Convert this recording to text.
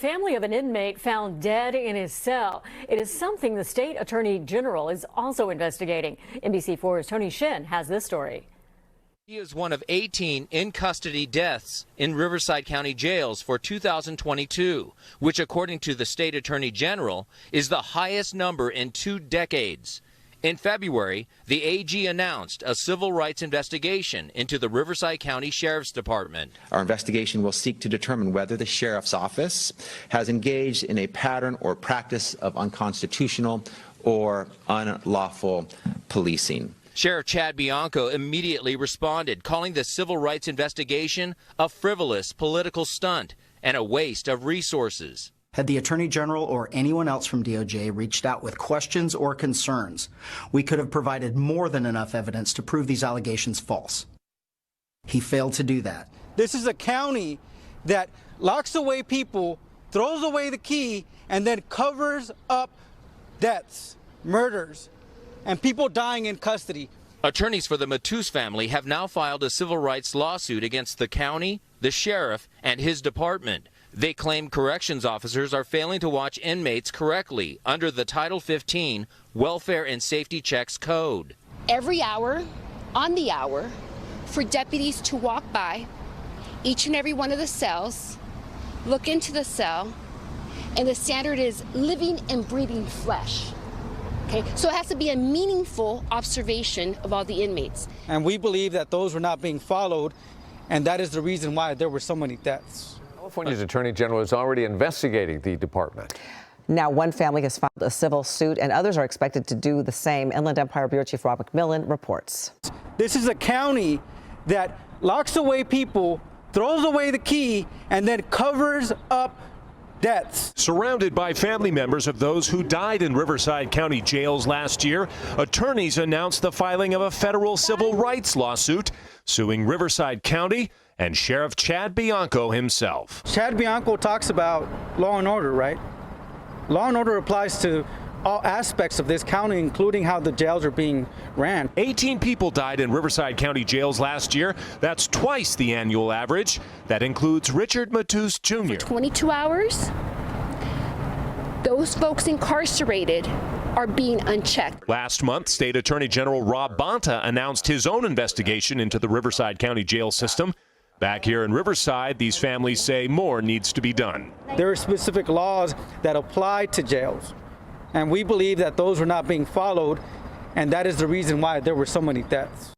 Family of an inmate found dead in his cell. It is something the state attorney general is also investigating. NBC4's Tony Shin has this story. He is one of 18 in-custody deaths in Riverside County Jails for 2022, which, according to the state attorney general, is the highest number in 2 decades. In February, the AG announced a civil rights investigation into the Riverside County Sheriff's Department. Our investigation will seek to determine whether the Sheriff's Office has engaged in a pattern or practice of unconstitutional or unlawful policing. Sheriff Chad Bianco immediately responded, calling the civil rights investigation a frivolous political stunt and a waste of resources. Had the Attorney General or anyone else from DOJ reached out with questions or concerns, we could have provided more than enough evidence to prove these allegations false. He failed to do that. This is a county that locks away people, throws away the key, and then covers up deaths, murders, and people dying in custody. Attorneys for the Matus family have now filed a civil rights lawsuit against the county, the sheriff, and his department. They claim corrections officers are failing to watch inmates correctly under the Title 15 Welfare and Safety Checks Code. Every hour, on the hour, for deputies to walk by each and every one of the cells, look into the cell, and the standard is living and breathing flesh. Okay, so it has to be a meaningful observation of all the inmates. And we believe that those were not being followed, and that is the reason why there were so many deaths. California's Attorney General is already investigating the department. Now, one family has filed a civil suit, and others are expected to do the same. Inland Empire Bureau Chief Rob McMillan reports. This is a county that locks away people, throws away the key, and then covers up deaths. Surrounded by family members of those who died in Riverside County Jails last year, attorneys announced the filing of a federal civil rights lawsuit suing Riverside County and Sheriff Chad Bianco himself. Chad Bianco talks about law and order, right? Law and order applies to all aspects of this county, including how the jails are being ran. 18 people died in Riverside County Jails last year. That's twice the annual average. That includes Richard Matus Jr. For 22 hours, those folks incarcerated are being unchecked. Last month, State Attorney General Rob Bonta announced his own investigation into the Riverside County jail system. Back here in Riverside, these families say more needs to be done. There are specific laws that apply to jails, and we believe that those were not being followed, and that is the reason why there were so many deaths.